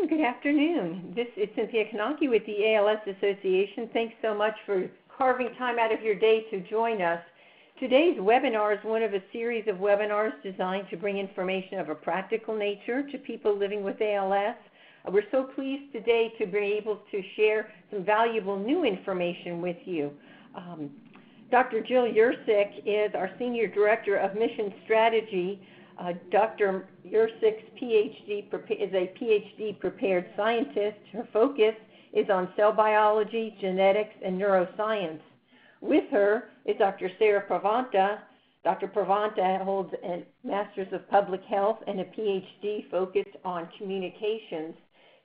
And good afternoon. This is Cynthia Kanonki with the ALS Association. Thanks so much for carving time out of your day to join us. Today's webinar is one of a series of webinars designed to bring information of a practical nature to people living with ALS. We're so pleased today to be able to share some valuable new information with you. Dr. Jill Yurcik is our Senior Director of Mission Strategy. Dr. Yurcik's is a PhD prepared scientist. Her focus is on cell biology, genetics, and neuroscience. With her is Dr. Sarah Pravanta. Dr. Pravanta holds a Master's of Public Health and a PhD focused on communications.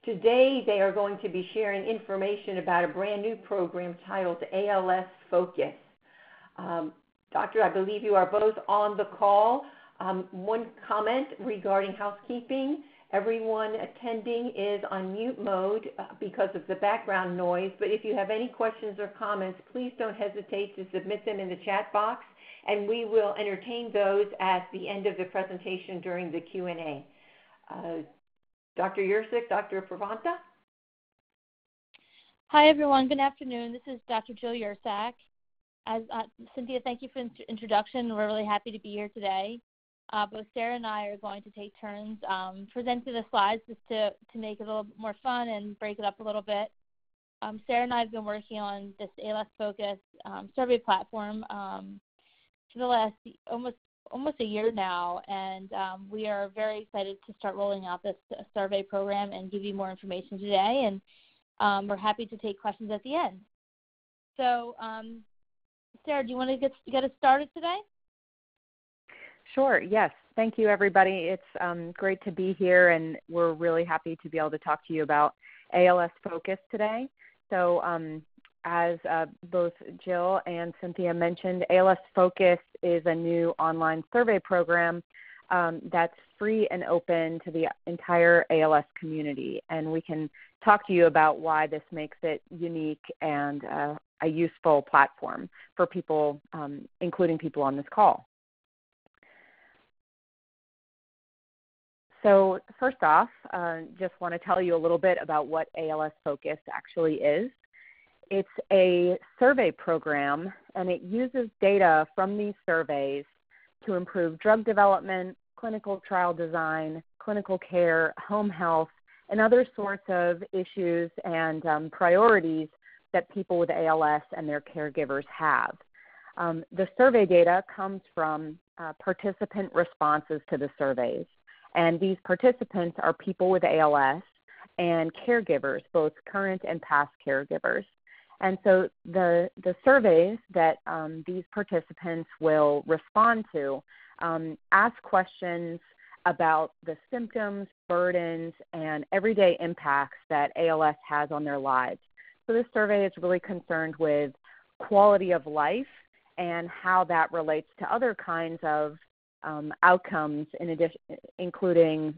Today, they are going to be sharing information about a brand new program titled ALS Focus. Doctor, I believe you are both on the call. One comment regarding housekeeping. Everyone attending is on mute mode because of the background noise, but if you have any questions or comments, please don't hesitate to submit them in the chat box, and we will entertain those at the end of the presentation during the Q&A. Dr. Yurcik, Dr. Pravanta? Hi, everyone. Good afternoon. This is Dr. Jill Yurcik. As Cynthia, thank you for the introduction. We're really happy to be here today. Both Sarah and I are going to take turns presenting the slides just to make it a little bit more fun and break it up a little bit. Sarah and I have been working on this ALS Focus survey platform for the last almost a year now, and we are very excited to start rolling out this survey program and give you more information today, and we're happy to take questions at the end. So, Sarah, do you want to get us started today? Sure, yes. Thank you, everybody. It's great to be here, and we're really happy to be able to talk to you about ALS Focus today. So as both Jill and Cynthia mentioned, ALS Focus is a new online survey program that's free and open to the entire ALS community, and we can talk to you about why this makes it unique and a useful platform for people, including people on this call. So first off, just want to tell you a little bit about what ALS Focus actually is. It's a survey program, and it uses data from these surveys to improve drug development, clinical trial design, clinical care, home health, and other sorts of issues and priorities that people with ALS and their caregivers have. The survey data comes from participant responses to the surveys. And these participants are people with ALS and caregivers, both current and past caregivers. And so the surveys that these participants will respond to ask questions about the symptoms, burdens, and everyday impacts that ALS has on their lives. So this survey is really concerned with quality of life and how that relates to other kinds of outcomes, including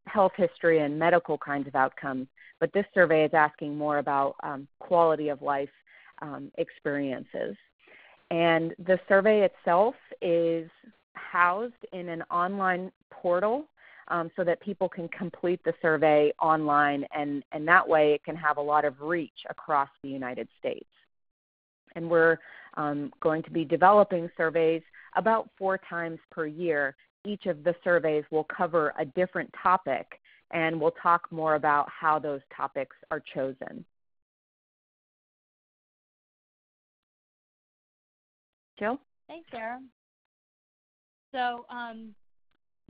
health history and medical kinds of outcomes. But this survey is asking more about quality of life experiences. And the survey itself is housed in an online portal so that people can complete the survey online, and that way it can have a lot of reach across the United States. And we're going to be developing surveys about 4 times per year. Each of the surveys will cover a different topic, and we'll talk more about how those topics are chosen. Jill? Thanks, Sarah. So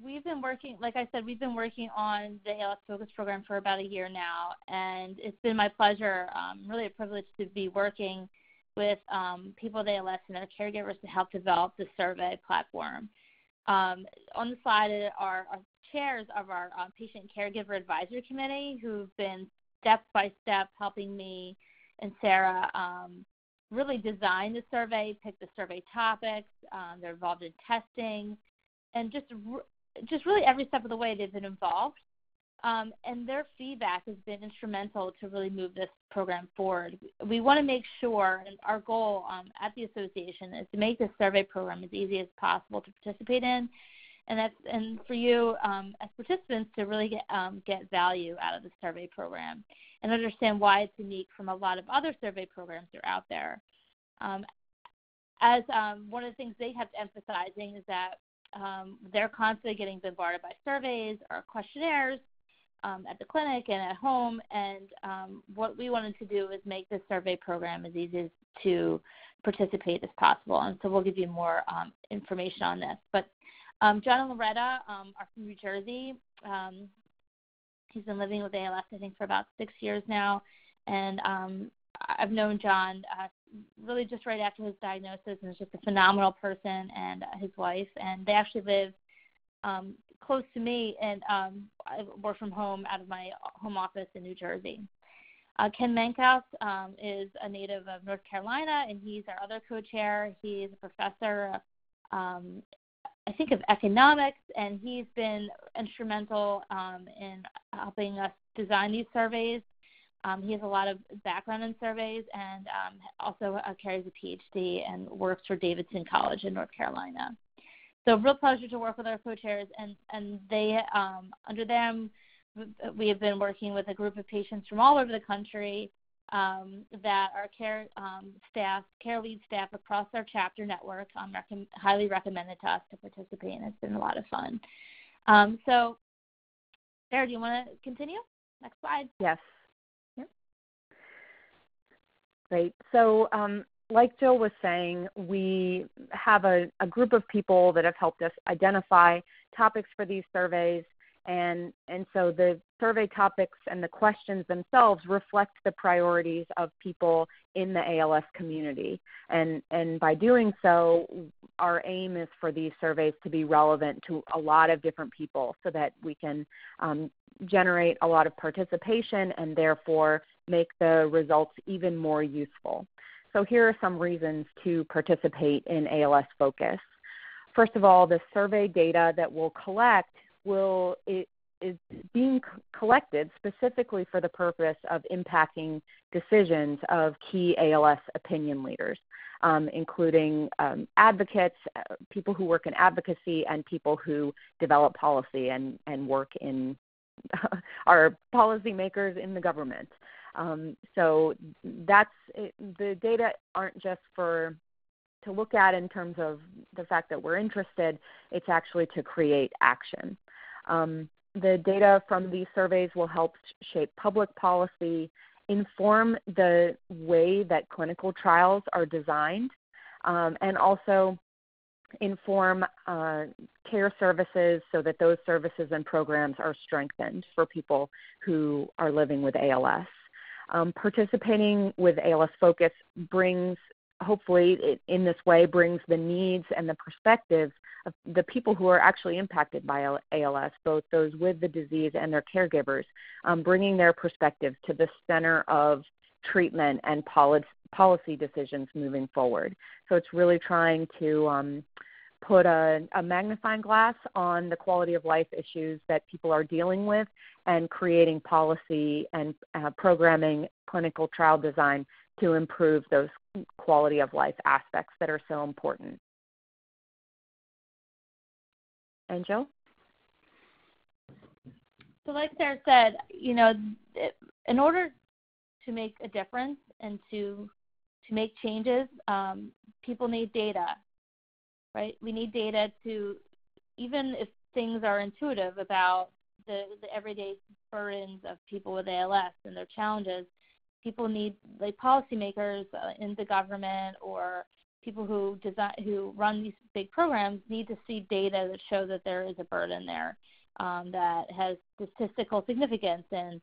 we've been working, like I said, we've been working on the ALS Focus program for about a year now, and it's been my pleasure, really a privilege to be working with people with ALS and their caregivers to help develop the survey platform. On the slide are chairs of our Patient Caregiver Advisory Committee who've been step-by-step helping me and Sarah really design the survey, pick the survey topics. They're involved in testing, and just really every step of the way they've been involved. And their feedback has been instrumental to really move this program forward. We want to make sure, and our goal at the association is to make this survey program as easy as possible to participate in, and for you as participants to really get value out of the survey program and understand why it's unique from a lot of other survey programs that are out there. As one of the things they kept emphasizing is that they're constantly getting bombarded by surveys or questionnaires at the clinic and at home, and what we wanted to do is make this survey program as easy to participate as possible. And so we'll give you more information on this. But John and Loretta are from New Jersey. He's been living with ALS, I think, for about 6 years now. And I've known John really just right after his diagnosis, and is just a phenomenal person, and his wife. And they actually live close to me, and I work from home out of my home office in New Jersey. Ken Menkaus is a native of North Carolina, and he's our other co-chair. He is a professor, I think, of economics, and he's been instrumental in helping us design these surveys. He has a lot of background in surveys, and also carries a PhD and works for Davidson College in North Carolina. So real pleasure to work with our co-chairs, and they, under them, we have been working with a group of patients from all over the country that are care lead staff across our chapter network highly recommended to us to participate, and it's been a lot of fun. So, Sarah, do you want to continue? Next slide. Yes. Yep. Great. So, like Jill was saying, we have a group of people that have helped us identify topics for these surveys. And so the survey topics and the questions themselves reflect the priorities of people in the ALS community. And by doing so, our aim is for these surveys to be relevant to a lot of different people so that we can generate a lot of participation and therefore make the results even more useful. So here are some reasons to participate in ALS Focus. First of all, the survey data that we'll collect is being collected specifically for the purpose of impacting decisions of key ALS opinion leaders, including advocates, people who work in advocacy, and people who develop policy and work in are policymakers in the government. So that's the data aren't just to look at in terms of the fact that we're interested. It's actually to create action. The data from these surveys will help shape public policy, inform the way that clinical trials are designed, and also inform care services so that those services and programs are strengthened for people who are living with ALS. Participating with ALS Focus hopefully in this way brings the needs and the perspectives of the people who are actually impacted by ALS, both those with the disease and their caregivers, bringing their perspectives to the center of treatment and policy decisions moving forward. So it's really trying to put a magnifying glass on the quality of life issues that people are dealing with and creating policy and programming, clinical trial design to improve those quality of life aspects that are so important. And Jill? So like Sarah said, in order to make a difference and to make changes, people need data, right? We need data to, even if things are intuitive about the everyday burdens of people with ALS and their challenges, people need, like policymakers in the government or people who run these big programs need to see data that show that there is a burden there that has statistical significance and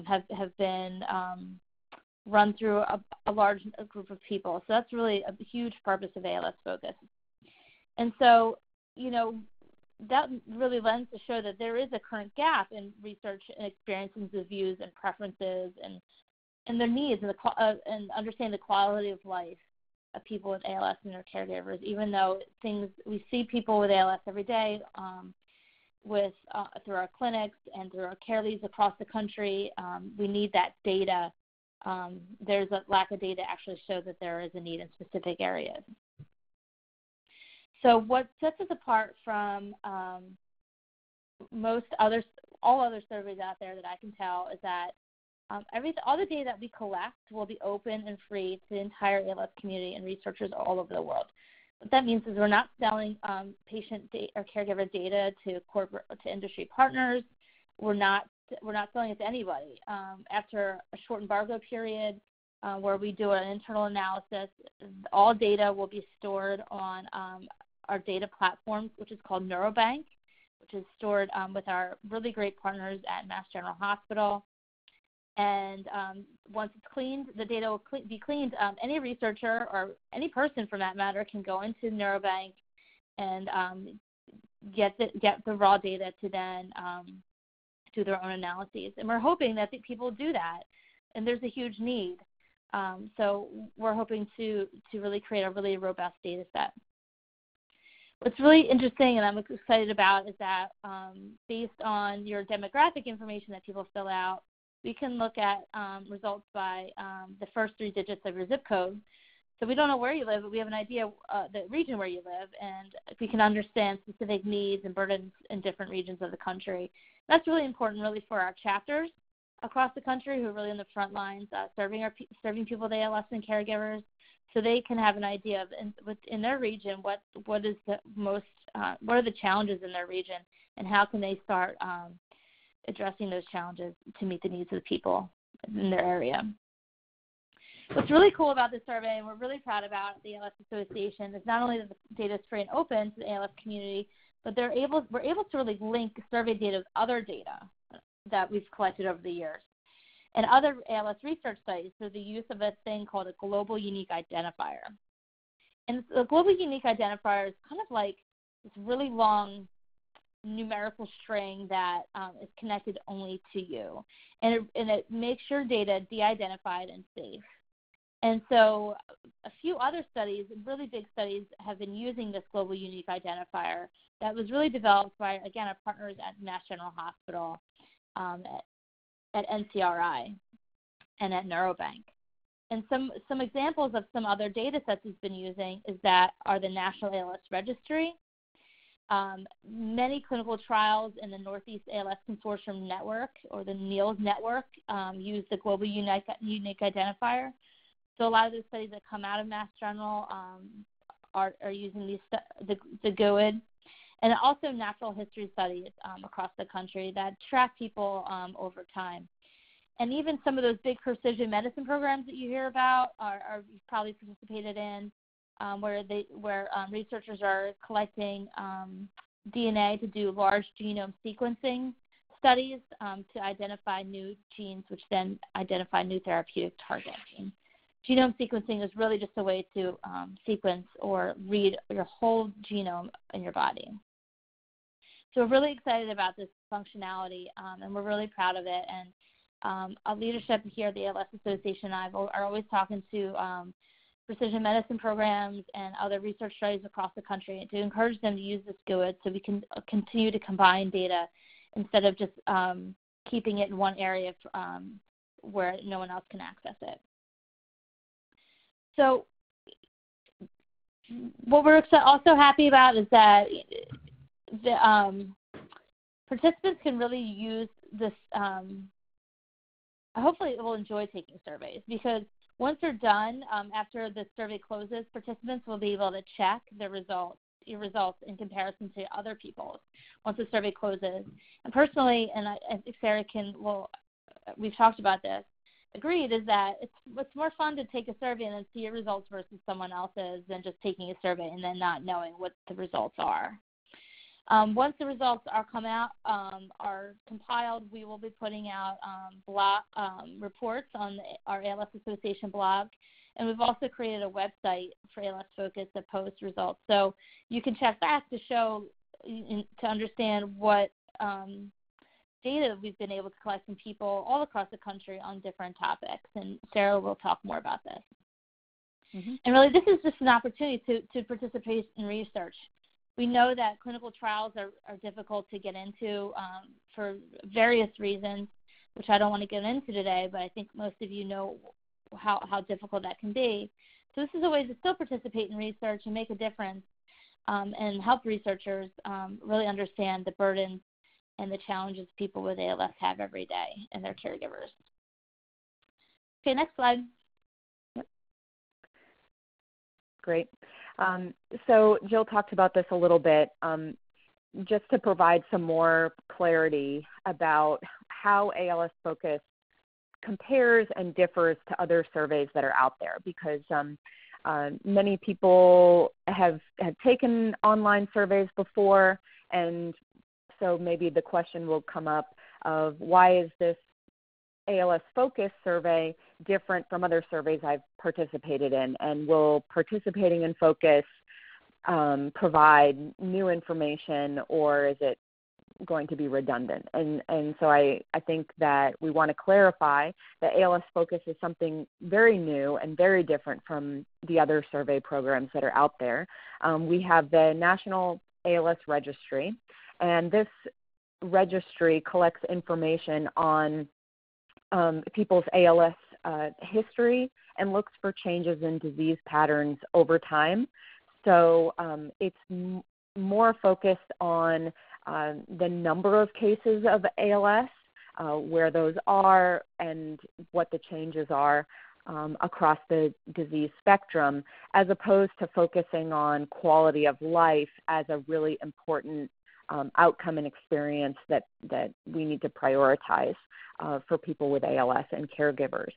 have been run through a large group of people. So that's really a huge purpose of ALS Focus. And so, that really lends to show that there is a current gap in research and experiences of views and preferences and their needs and understand the quality of life of people with ALS and their caregivers, even though we see people with ALS every day through our clinics and through our care leads across the country. We need that data. There's a lack of data to actually show that there is a need in specific areas. So what sets us apart from all other surveys out there that I can tell is that all the data that we collect will be open and free to the entire ALS community and researchers all over the world. What that means is we're not selling patient or caregiver data to industry partners. We're not selling it to anybody. After a short embargo period where we do an internal analysis, all data will be stored on our data platform, which is called Neurobank, which is stored with our really great partners at Mass General Hospital. And once it's cleaned, the data will be cleaned. Any researcher or any person, for that matter, can go into Neurobank and get the raw data to then do their own analyses. And we're hoping that people do that, and there's a huge need. So we're hoping to really create a really robust data set. What's really interesting and I'm excited about is that based on your demographic information that people fill out, we can look at results by the first 3 digits of your zip code. So we don't know where you live, but we have an idea the region where you live, and we can understand specific needs and burdens in different regions of the country. That's really important, really, for our chapters across the country who are really in the front lines serving people with ALS and caregivers, so they can have an idea of in their region what are the challenges in their region, and how can they start addressing those challenges to meet the needs of the people in their area. What's really cool about this survey, and we're really proud about the ALS Association, is not only that the data is free and open to the ALS community, but we're able to really link survey data with other data that we've collected over the years and other ALS research studies through the use of a thing called a global unique identifier. And the global unique identifier is kind of like this really long numerical string that is connected only to you, and it makes your data de-identified and safe. And so a few other studies, really big studies, have been using this global unique identifier that was really developed by, again, our partners at Mass General Hospital, at NCRI, and at Neurobank. And some examples of some other data sets it's been using are the National ALS Registry. Many clinical trials in the Northeast ALS Consortium Network, or the NEALS network, use the global unique identifier. So a lot of the studies that come out of Mass General are using the GUID, and also natural history studies across the country that track people over time. And even some of those big precision medicine programs that you hear about you've probably participated in, where researchers are collecting DNA to do large genome sequencing studies to identify new genes, which then identify new therapeutic targets. And genome sequencing is really just a way to sequence or read your whole genome in your body. So we're really excited about this functionality, and we're really proud of it. And our leadership here at the ALS Association and I are always talking to precision medicine programs and other research studies across the country to encourage them to use this GUID so we can continue to combine data instead of just keeping it in one area where no one else can access it. So what we're also happy about is that the participants can really use this. Hopefully, will enjoy taking surveys, because once they're done, after the survey closes, participants will be able to check your results in comparison to other people's once the survey closes. And personally, and I think Sarah we've talked about this, agreed, is that it's more fun to take a survey and then see your results versus someone else's than just taking a survey and then not knowing what the results are. Once the results are compiled, we will be putting out reports on our ALS Association blog, and we've also created a website for ALS Focus that posts results. So you can check back to understand what data we've been able to collect from people all across the country on different topics, and Sarah will talk more about this. Mm-hmm. And really, this is just an opportunity to participate in research. We know that clinical trials are difficult to get into for various reasons, which I don't want to get into today, but I think most of you know how difficult that can be. So this is a way to still participate in research and make a difference. and help researchers really understand the burdens and the challenges people with ALS have every day and their caregivers. Okay, next slide. Yep. Great. So Jill talked about this a little bit. Just to provide some more clarity about how ALS Focus compares and differs to other surveys that are out there, because many people have taken online surveys before, and so maybe the question will come up of why is this ALS Focus survey different from other surveys I've participated in, and will participating in Focus provide new information, or is it going to be redundant? And so I think that we want to clarify that ALS Focus is something very new and very different from the other survey programs that are out there. We have the National ALS Registry, and this registry collects information on people's ALS history and looks for changes in disease patterns over time. So it's more focused on the number of cases of ALS, where those are, and what the changes are across the disease spectrum, as opposed to focusing on quality of life as a really important outcome and experience that we need to prioritize for people with ALS and caregivers.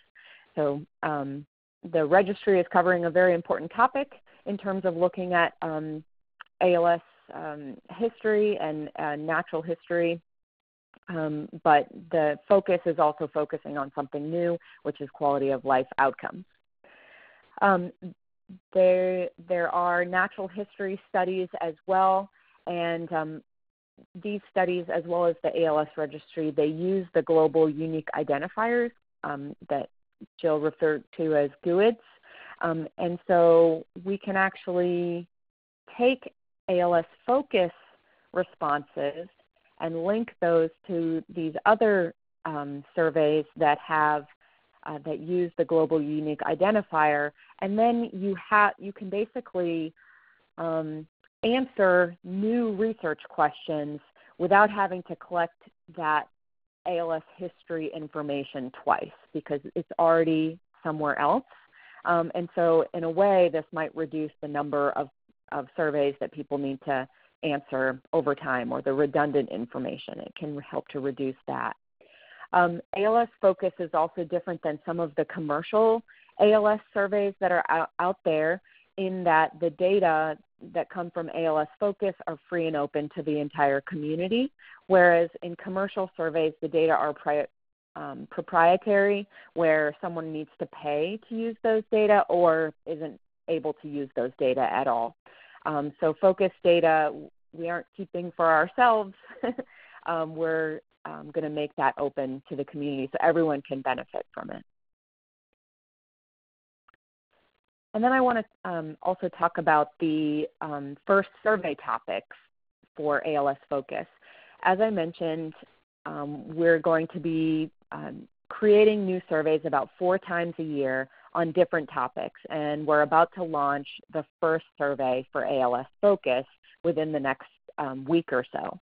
So the registry is covering a very important topic in terms of looking at ALS history and natural history, but the focus is also focusing on something new, which is quality of life outcomes. There are natural history studies as well, and these studies, as well as the ALS registry, they use the global unique identifiers that Jill referred to as GUIDs. And so we can actually take ALS Focus responses and link those to these other surveys that have that use the global unique identifier, and then you can basically answer new research questions without having to collect that ALS history information twice, because it's already somewhere else. And so in a way, this might reduce the number of surveys that people need to answer over time, or the redundant information. It can help to reduce that. ALS Focus is also different than some of the commercial ALS surveys that are out there, in that the data that come from ALS Focus are free and open to the entire community, whereas in commercial surveys, the data are proprietary, where someone needs to pay to use those data or isn't able to use those data at all. So Focus data we aren't keeping for ourselves. We're going to make that open to the community so everyone can benefit from it. And then I want to also talk about the first survey topics for ALS Focus. As I mentioned, we're going to be creating new surveys about 4 times a year on different topics, and we're about to launch the first survey for ALS Focus within the next week or so.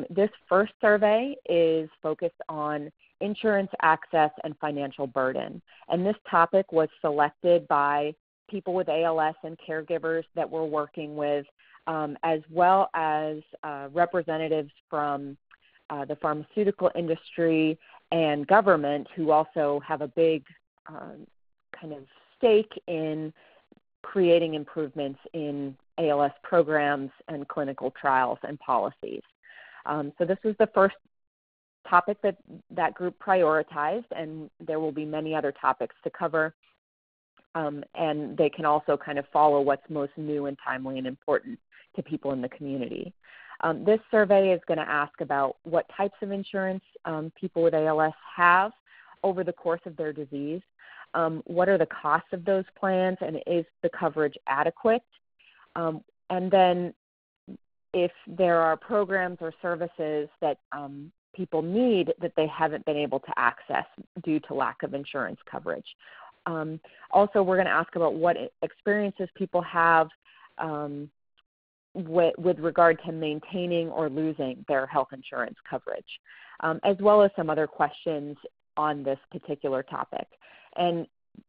This first survey is focused on insurance access and financial burden, and this topic was selected by people with ALS and caregivers that we're working with, as well as representatives from the pharmaceutical industry and government, who also have a big kind of stake in creating improvements in ALS programs and clinical trials and policies. So this was the first topic that group prioritized, and there will be many other topics to cover. And they can also kind of follow what's most new and timely and important to people in the community. This survey is going to ask about what types of insurance people with ALS have over the course of their disease. What are the costs of those plans, and is the coverage adequate? And then if there are programs or services that people need that they haven't been able to access due to lack of insurance coverage. Also, we're going to ask about what experiences people have with regard to maintaining or losing their health insurance coverage, as well as some other questions on this particular topic. And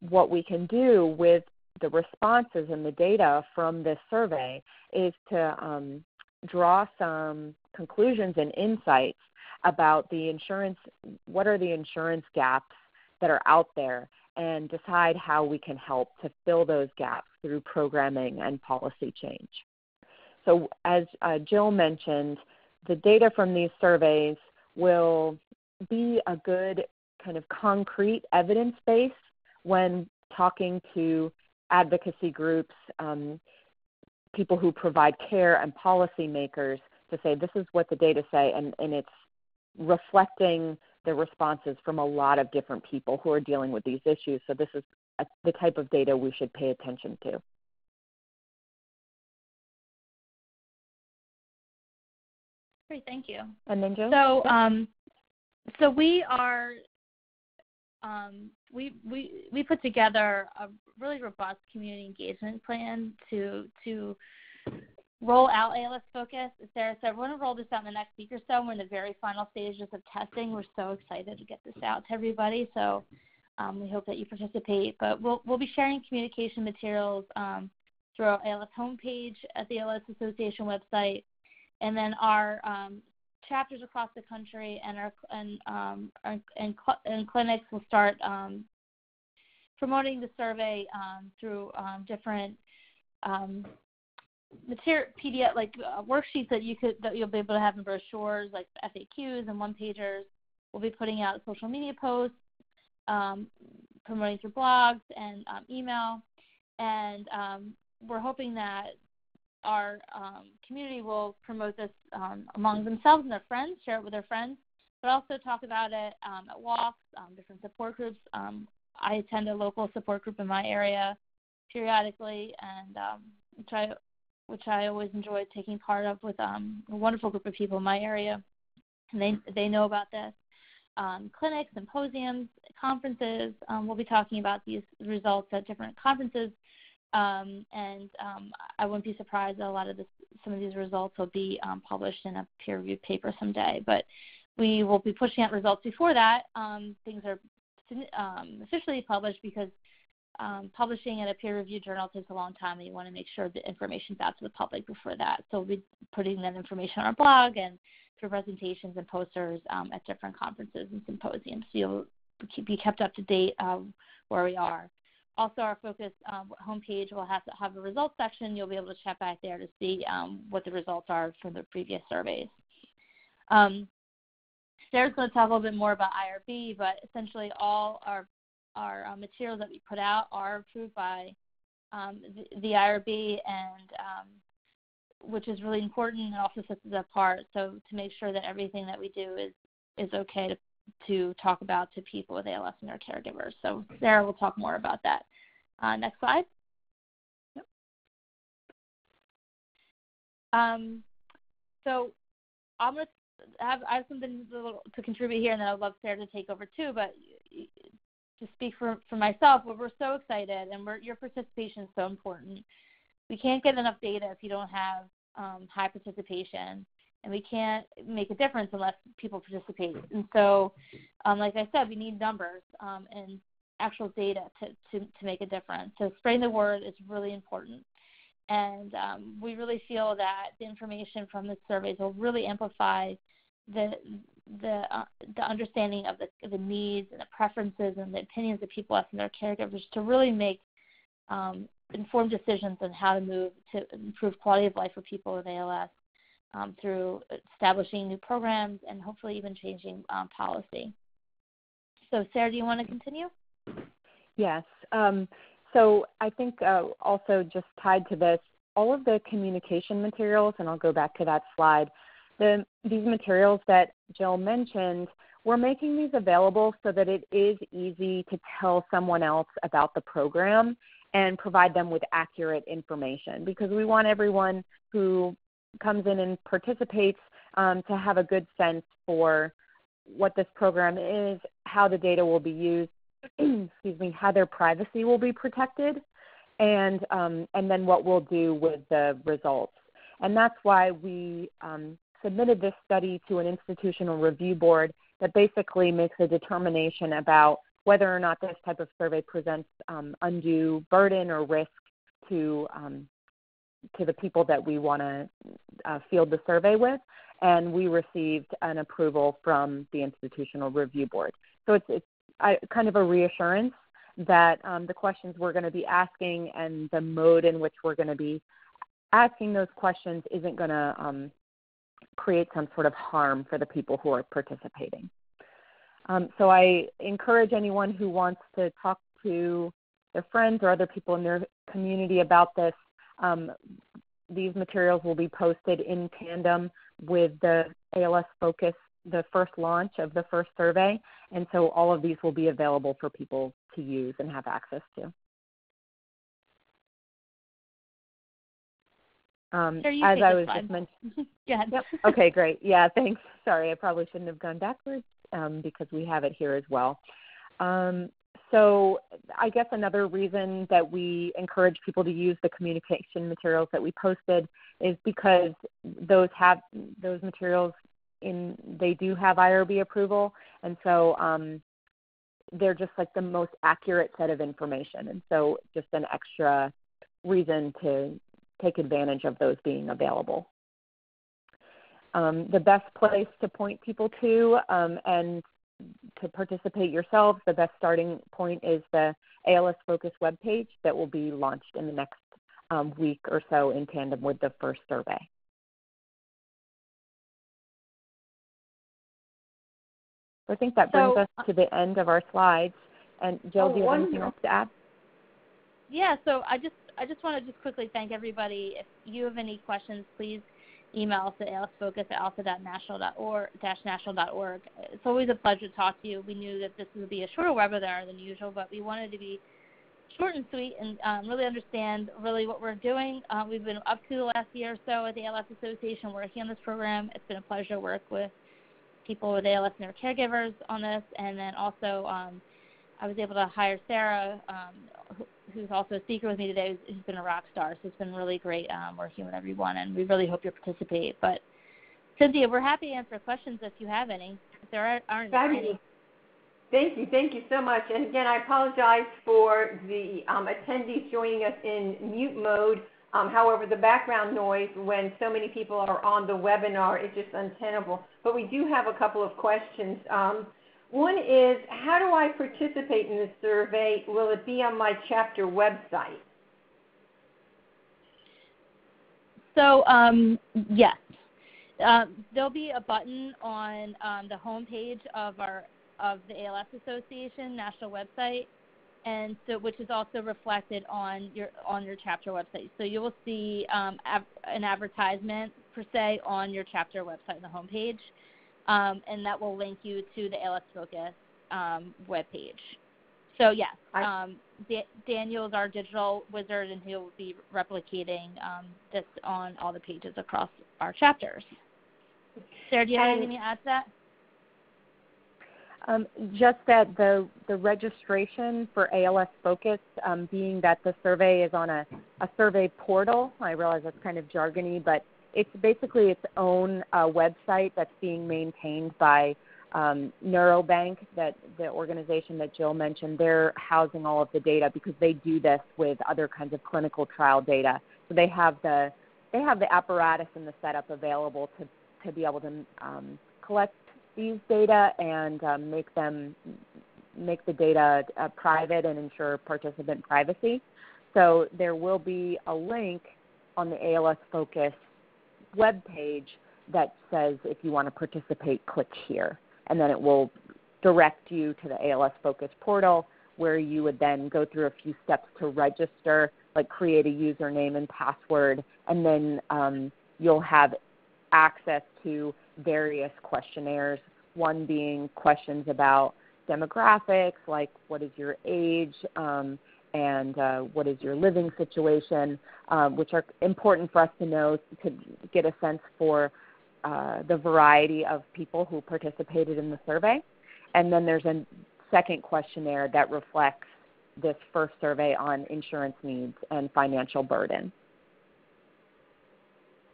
what we can do with the responses and the data from this survey is to draw some conclusions and insights about the insurance, what are the insurance gaps that are out there, and decide how we can help to fill those gaps through programming and policy change. So as Jill mentioned, the data from these surveys will be a good kind of concrete evidence base when talking to advocacy groups, people who provide care, and policymakers to say this is what the data say, and it's reflecting the responses from a lot of different people who are dealing with these issues. So this is the type of data we should pay attention to. Great, thank you. And then Jill? So we are we put together a really robust community engagement plan to roll out ALS Focus. As Sarah said, we're going to roll this out in the next week or so. We're in the very final stages of testing. We're so excited to get this out to everybody. So we hope that you participate. But we'll be sharing communication materials through our ALS homepage at the ALS Association website, and then our chapters across the country and clinics will start promoting the survey through different PDF worksheets that you'll be able to have in brochures, like FAQs and one-pagers. We'll be putting out social media posts, promoting through blogs and email, and we're hoping that our community will promote this among themselves and their friends, share it with their friends, but also talk about it at walks, different support groups. I attend a local support group in my area periodically, and which I always enjoy taking part of with a wonderful group of people in my area, and they know about this. Clinics, symposiums, conferences, we'll be talking about these results at different conferences. And I wouldn't be surprised that some of these results will be published in a peer-reviewed paper someday. But we will be pushing out results before that. Things are officially published because publishing in a peer-reviewed journal takes a long time, and you want to make sure the information's out to the public before that. So we'll be putting that information on our blog and through presentations and posters at different conferences and symposiums. So you'll be kept up to date where we are. Also, our Focus homepage will have a results section. You'll be able to check back there to see what the results are from the previous surveys. Sarah's going to talk a little bit more about IRB, but essentially all our materials that we put out are approved by the IRB, and which is really important and also sets us apart. So to make sure that everything that we do is okay to talk about to people with ALS and their caregivers. So Sarah will talk more about that. Next slide. Yep. So I have something to contribute here, and then I'd love Sarah to take over too. But to speak for myself, we're so excited, and your participation is so important. We can't get enough data if you don't have high participation, and we can't make a difference unless people participate. And so, like I said, we need numbers and actual data to make a difference. So spreading the word is really important. And we really feel that the information from the surveys will really amplify the understanding of the needs and the preferences and the opinions of people and their caregivers to really make informed decisions on how to move to improve quality of life for people with ALS through establishing new programs and hopefully even changing policy. So Sarah, do you want to continue? Yes. So I think also just tied to this, all of the communication materials, and I'll go back to that slide, these materials that Jill mentioned, we're making these available so that it is easy to tell someone else about the program and provide them with accurate information, because we want everyone who comes in and participates to have a good sense for what this program is, how the data will be used, excuse me, how their privacy will be protected, and then what we'll do with the results. And that's why we submitted this study to an institutional review board that basically makes a determination about whether or not this type of survey presents undue burden or risk to the people that we want to field the survey with. And we received an approval from the institutional review board. So it's kind of a reassurance that the questions we're going to be asking and the mode in which we're going to be asking those questions isn't going to create some sort of harm for the people who are participating. So I encourage anyone who wants to talk to their friends or other people in their community about this. These materials will be posted in tandem with the ALS Focus, the first launch of the first survey, and so all of these will be available for people to use and have access to. As I was just mentioning. Yep. Okay, great. Yeah, thanks. Sorry, I probably shouldn't have gone backwards because we have it here as well. So I guess another reason that we encourage people to use the communication materials that we posted is because those materials they do have IRB approval, and so they're just like the most accurate set of information, and so just an extra reason to take advantage of those being available. The best place to point people to and to participate yourselves, the best starting point is the ALS Focus webpage that will be launched in the next week or so in tandem with the first survey. So I think that brings us to the end of our slides. And Jill, do you have anything else to add? Yeah, so I just want to quickly thank everybody. If you have any questions, please email us at alsfocus@alpha-national.org. It's always a pleasure to talk to you. We knew that this would be a shorter webinar than usual, but we wanted to be short and sweet and really understand what we're doing. We've been up to the last year or so at the ALS Association working on this program. It's been a pleasure to work with people with ALS and their caregivers on this, and then also I was able to hire Sarah, who's also a speaker with me today, who's been a rock star. So it's been really great working with everyone, and we really hope you participate. But, Cynthia, we're happy to answer questions if you have any. If there aren't any. Thank you so much. And again, I apologize for the attendees joining us in mute mode. However, the background noise when so many people are on the webinar is just untenable. But we do have a couple of questions. One is, how do I participate in this survey? Will it be on my chapter website? So, yes. There'll be a button on the homepage of the ALS Association national website, and so which is also reflected on your chapter website. So you will see an advertisement per se on your chapter website on the homepage. And that will link you to the ALS Focus webpage. So, yes, Daniel's our digital wizard, and he'll be replicating this on all the pages across our chapters. Sarah, do you have anything to add to that? Just that the registration for ALS Focus, being that the survey is on a survey portal, I realize that's kind of jargony, but it's basically its own website that's being maintained by Neurobank, that the organization that Jill mentioned. They're housing all of the data because they do this with other kinds of clinical trial data. So they have the apparatus and the setup available to be able to collect these data and make the data private and ensure participant privacy. So there will be a link on the ALS Focus web page that says if you want to participate, click here, and then it will direct you to the ALS Focus portal, where you would then go through a few steps to register, like create a username and password, and then you'll have access to various questionnaires, one being questions about demographics, like what is your age, and what is your living situation, which are important for us to know to get a sense for the variety of people who participated in the survey. And then there's a second questionnaire that reflects this first survey on insurance needs and financial burden.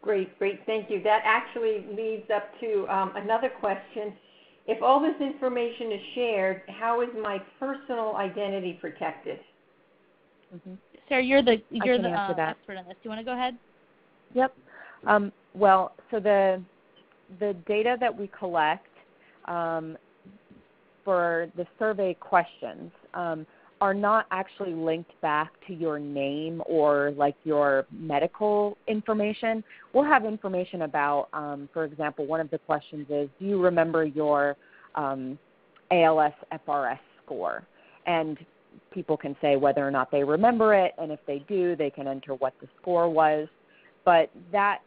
Great, great, thank you. That actually leads up to another question. If all this information is shared, how is my personal identity protected? Mm-hmm. Sarah, you're the expert on this. Do you want to go ahead? Yep. Well, so the data that we collect for the survey questions are not actually linked back to your name or like your medical information. We'll have information about, for example, one of the questions is, do you remember your ALS FRS score? And people can say whether or not they remember it, and if they do, they can enter what the score was. But that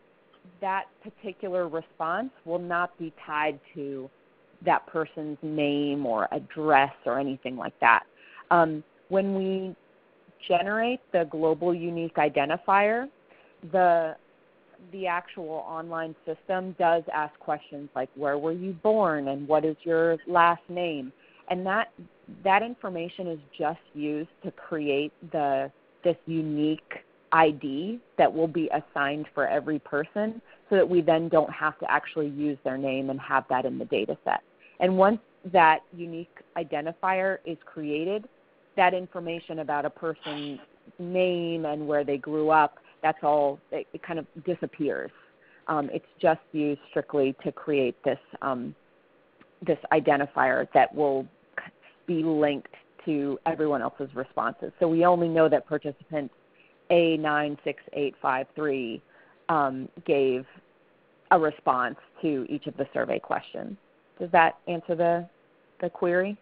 particular response will not be tied to that person's name or address or anything like that. When we generate the global unique identifier, the actual online system does ask questions like, where were you born and what is your last name? And that information is just used to create this unique ID that will be assigned for every person, so that we then don't have to actually use their name and have that in the data set. And once that unique identifier is created, that information about a person's name and where they grew up, that's all, it kind of disappears. It's just used strictly to create this identifier that will be linked to everyone else's responses. So we only know that participant A96853 gave a response to each of the survey questions. Does that answer the query?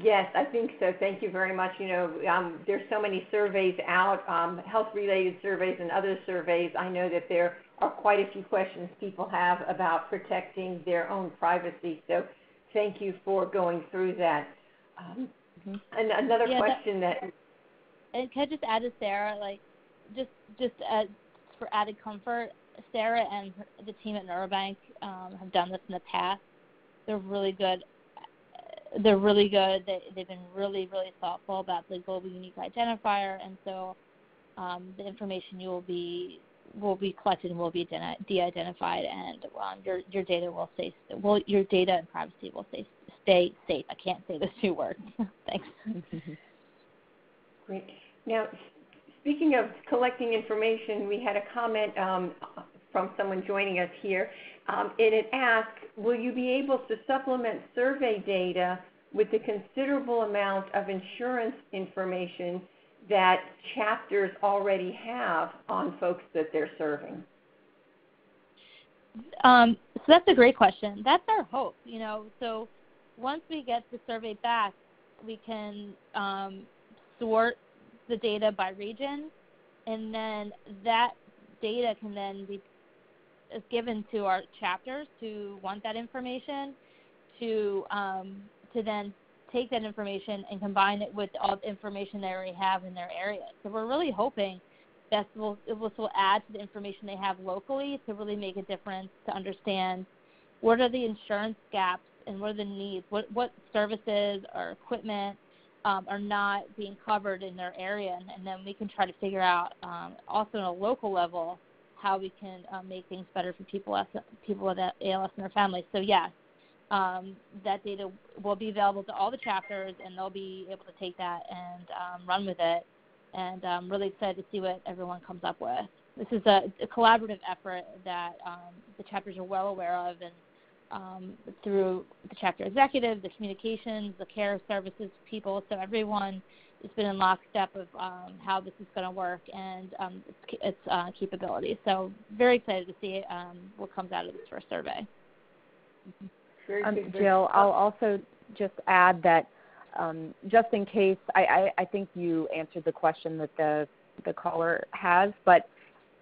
Yes, I think so. Thank you very much. There's so many surveys out, health-related surveys and other surveys. I know that there are quite a few questions people have about protecting their own privacy. So thank you for going through that. And another question and can I just add to Sarah, like, just for added comfort, Sarah and the team at Neurobank have done this in the past. They're really good. They've been really, really thoughtful about the global unique identifier, and so the information you will be collected and will be de-identified, and your data will your data and privacy will stay safe. I can't say those two words. Thanks. Great. Now, speaking of collecting information, we had a comment from someone joining us here, and it asked, will you be able to supplement survey data with the considerable amount of insurance information that chapters already have on folks that they're serving? So that's a great question. That's our hope, So once we get the survey back, we can sort the data by region, and then that data can then be given to our chapters who want that information to then take that information and combine it with all the information they already have in their area. So we're really hoping that this will add to the information they have locally to really make a difference, to understand what are the insurance gaps and what are the needs, what services or equipment are not being covered in their area, and then we can try to figure out also on a local level how we can make things better for people with ALS and their families. So yes, that data will be available to all the chapters, and they'll be able to take that and run with it. And I'm really excited to see what everyone comes up with. This is a collaborative effort that the chapters are well aware of, and through the chapter executive, the communications, the care services people. So everyone has been in lockstep of how this is going to work and its capabilities. So very excited to see what comes out of this first survey. Jill, I'll also just add that just in case, I think you answered the question that the caller has, but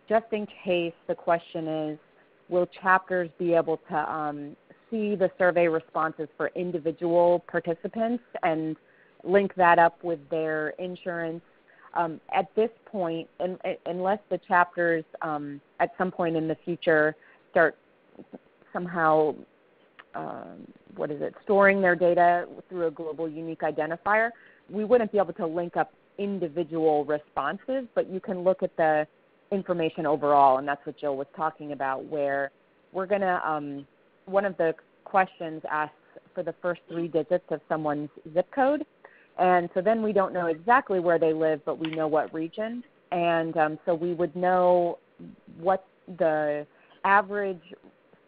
just in case the question is, will chapters be able to see the survey responses for individual participants and link that up with their insurance? At this point, unless the chapters at some point in the future start somehow storing their data through a global unique identifier, we wouldn't be able to link up individual responses, but you can look at the information overall, and that's what Jill was talking about, where we're going to, one of the questions asks for the first 3 digits of someone's zip code. And so then we don't know exactly where they live, but we know what region. And so we would know what the average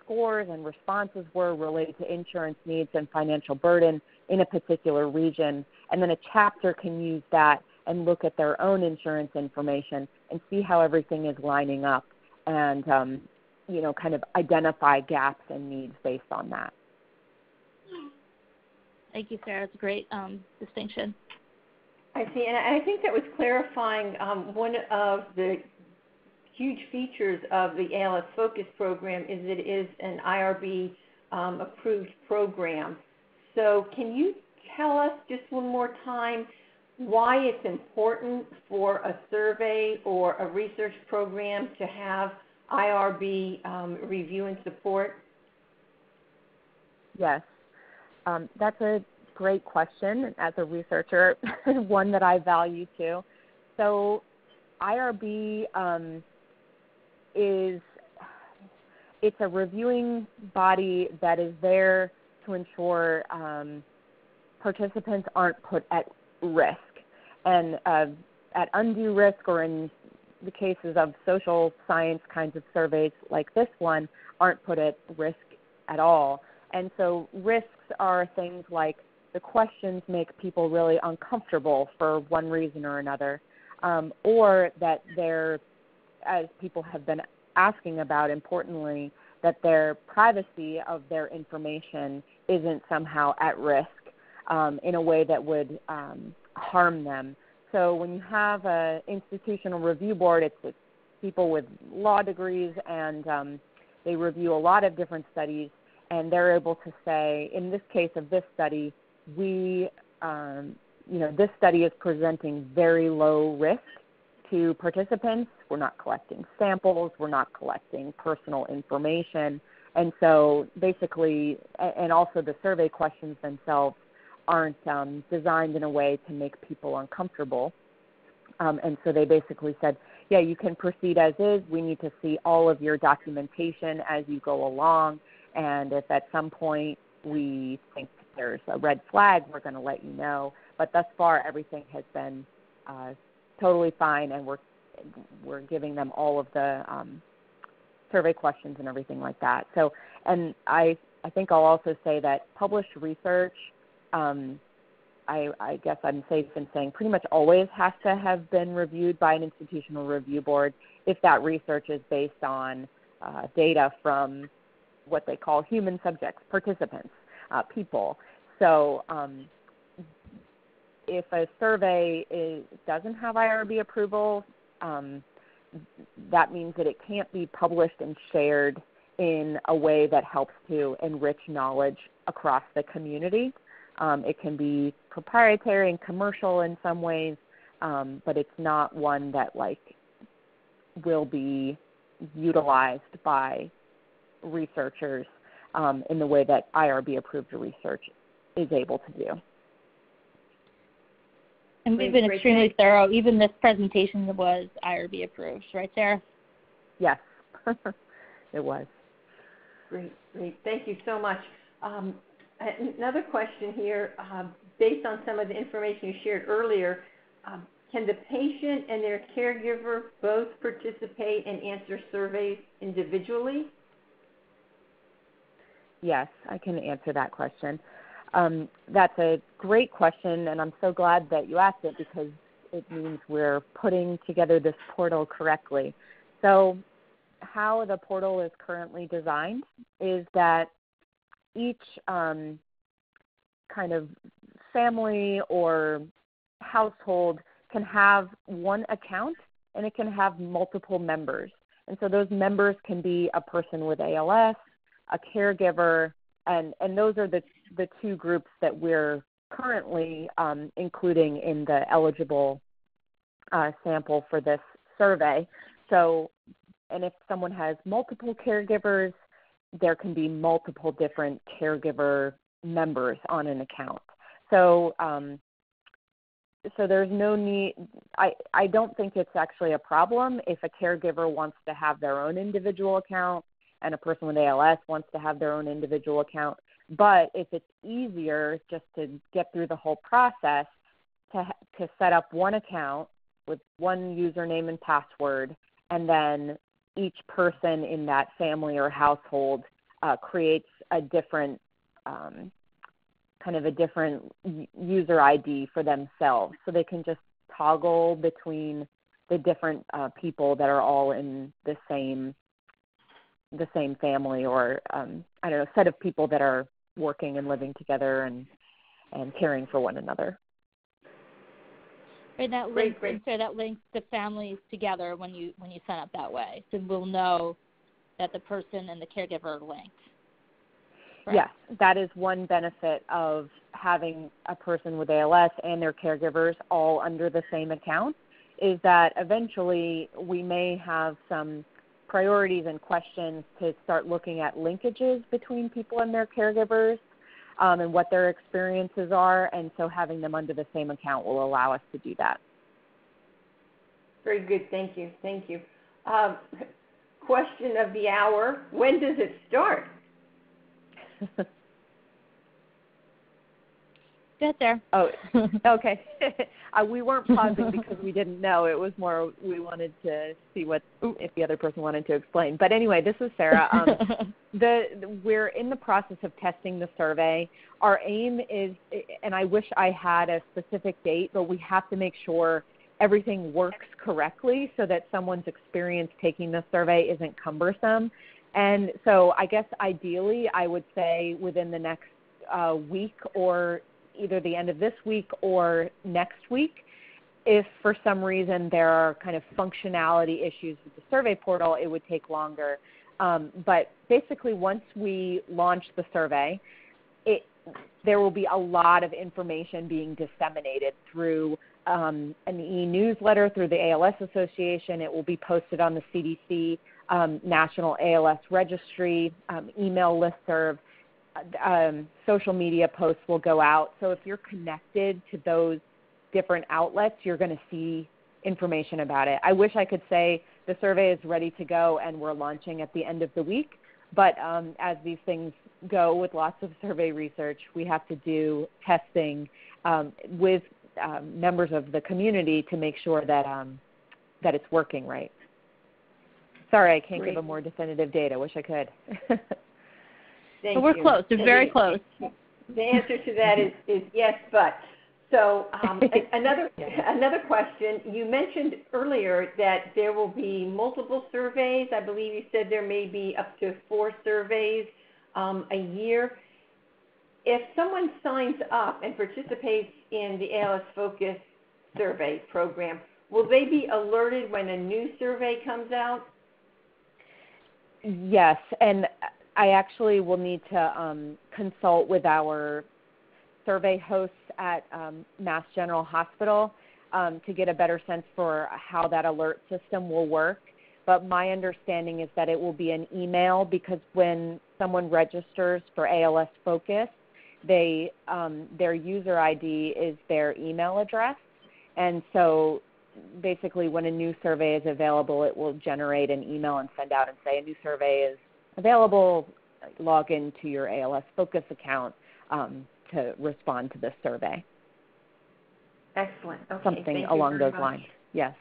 scores and responses were related to insurance needs and financial burden in a particular region. And then a chapter can use that and look at their own insurance information and see how everything is lining up and, kind of identify gaps and needs based on that. Thank you, Sarah. It's a great distinction. I see, and I think that was clarifying one of the huge features of the ALS Focus program is that it is an IRB approved program. So can you tell us just one more time why it's important for a survey or a research program to have IRB review and support? Yes, that's a great question as a researcher, one that I value too. So IRB it's a reviewing body that is there to ensure participants aren't put at risk. And at undue risk, or in the cases of social science kinds of surveys like this one, aren't put at risk at all. And so risks are things like the questions make people really uncomfortable for one reason or another, or that they're, as people have been asking about importantly, that their privacy of their information isn't somehow at risk in a way that would harm them. So when you have an institutional review board, it's people with law degrees, and they review a lot of different studies, and they're able to say, in this case of this study, this study is presenting very low risk to participants. We're not collecting samples. We're not collecting personal information. And so basically, and also the survey questions themselves aren't designed in a way to make people uncomfortable. And so they basically said, yeah, you can proceed as is. We need to see all of your documentation as you go along. And if at some point we think there's a red flag, we're going to let you know. But thus far, everything has been totally fine, and we're giving them all of the survey questions and everything like that. So, and I think I'll also say that published research, I guess I'm safe in saying, pretty much always has to have been reviewed by an institutional review board if that research is based on data from what they call human subjects, participants, people. So if a survey doesn't have IRB approval, that means that it can't be published and shared in a way that helps to enrich knowledge across the community. It can be proprietary and commercial in some ways, but it's not one that will be utilized by researchers in the way that IRB-approved research is able to do. And we've been extremely thorough. Even this presentation was IRB approved, right, Sarah? Yes, it was. Great. Thank you so much. Another question here, based on some of the information you shared earlier, can the patient and their caregiver both participate and answer surveys individually? Yes, I can answer that question. That's a great question, and I'm so glad that you asked it because it means we're putting together this portal correctly. So how the portal is currently designed is that each kind of family or household can have one account, and it can have multiple members. And so those members can be a person with ALS, a caregiver, and those are the two groups that we're currently including in the eligible sample for this survey. So, and if someone has multiple caregivers, there can be multiple different caregiver members on an account. So so there's no need. I don't think it's actually a problem if a caregiver wants to have their own individual account and a person with ALS wants to have their own individual account. But if it's easier just to get through the whole process to set up one account with one username and password, and then each person in that family or household creates a different kind of a different user ID for themselves, so they can just toggle between the different people that are all in the same family, or I don't know, set of people that are working and living together and caring for one another. And that links, so that links the families together when you sign up that way. So we'll know that the person and the caregiver are linked. Right? Yes, that is one benefit of having a person with ALS and their caregivers all under the same account, is that eventually we may have some priorities and questions to start looking at linkages between people and their caregivers and what their experiences are, and so having them under the same account will allow us to do that. Very good. Thank you. Thank you. Question of the hour: when does it start? Get there. Oh, okay. We weren't pausing because we didn't know. It was more we wanted to see if the other person wanted to explain. But anyway, this is Sarah. We're in the process of testing the survey. Our aim is, and I wish I had a specific date, but we have to make sure everything works correctly so that someone's experience taking the survey isn't cumbersome. And so I guess ideally I would say within the next week, or either the end of this week or next week. If for some reason there are kind of functionality issues with the survey portal, it would take longer. But basically once we launch the survey, there will be a lot of information being disseminated through an e-newsletter, through the ALS Association. It will be posted on the CDC National ALS Registry, email listserv. Social media posts will go out. So if you're connected to those different outlets, you're going to see information about it. I wish I could say the survey is ready to go and we're launching at the end of the week. But as these things go with lots of survey research, we have to do testing with members of the community to make sure that it's working right. Sorry, I can't give a more definitive date. I wish I could. But we're close. We're very close. The answer to that is yes, but. So another question. You mentioned earlier that there will be multiple surveys. I believe you said there may be up to 4 surveys a year. If someone signs up and participates in the ALS Focus survey program, will they be alerted when a new survey comes out? Yes, and I actually will need to consult with our survey hosts at Mass General Hospital to get a better sense for how that alert system will work. But my understanding is that it will be an email, because when someone registers for ALS Focus, their user ID is their email address. And so basically when a new survey is available, it will generate an email and send out and say a new survey is available, log into your ALS Focus account to respond to this survey. Excellent. Okay, something along those lines. Yes.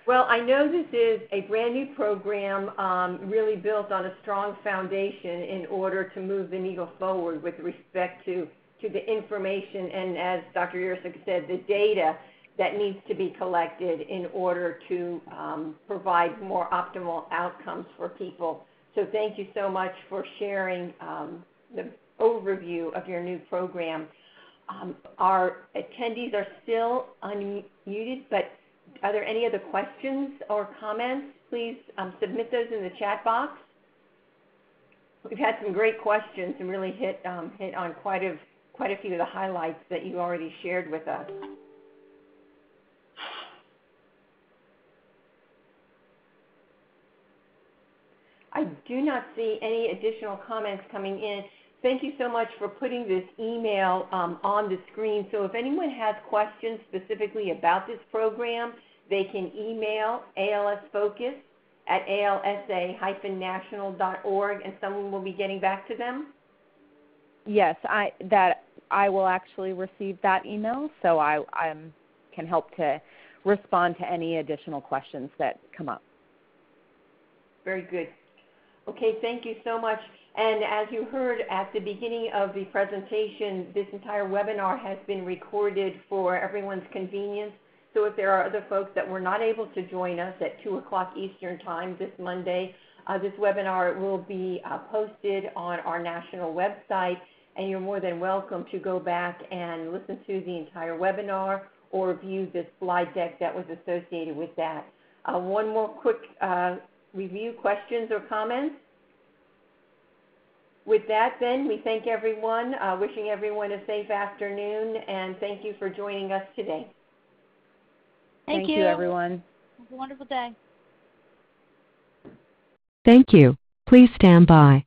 Well, I know this is a brand new program really built on a strong foundation in order to move the needle forward with respect to the information and, as Dr. Yersick said, the data that needs to be collected in order to provide more optimal outcomes for people. So thank you so much for sharing the overview of your new program. Our attendees are still unmuted, but are there any other questions or comments? Please submit those in the chat box. We've had some great questions and really hit on quite a few of the highlights that you already shared with us. I do not see any additional comments coming in. Thank you so much for putting this email on the screen. So if anyone has questions specifically about this program, they can email ALS Focus at alsa-national.org, and someone will be getting back to them? Yes, I will actually receive that email, so I can help to respond to any additional questions that come up. Very good. Okay, thank you so much. And as you heard at the beginning of the presentation, this entire webinar has been recorded for everyone's convenience. So if there are other folks that were not able to join us at 2 o'clock Eastern Time this Monday, this webinar will be posted on our national website, and you're more than welcome to go back and listen to the entire webinar or view the slide deck that was associated with that. One more quick review, questions or comments? With that, then, we thank everyone, wishing everyone a safe afternoon, and thank you for joining us today. Thank you, everyone. Have a wonderful day. Thank you. Please stand by.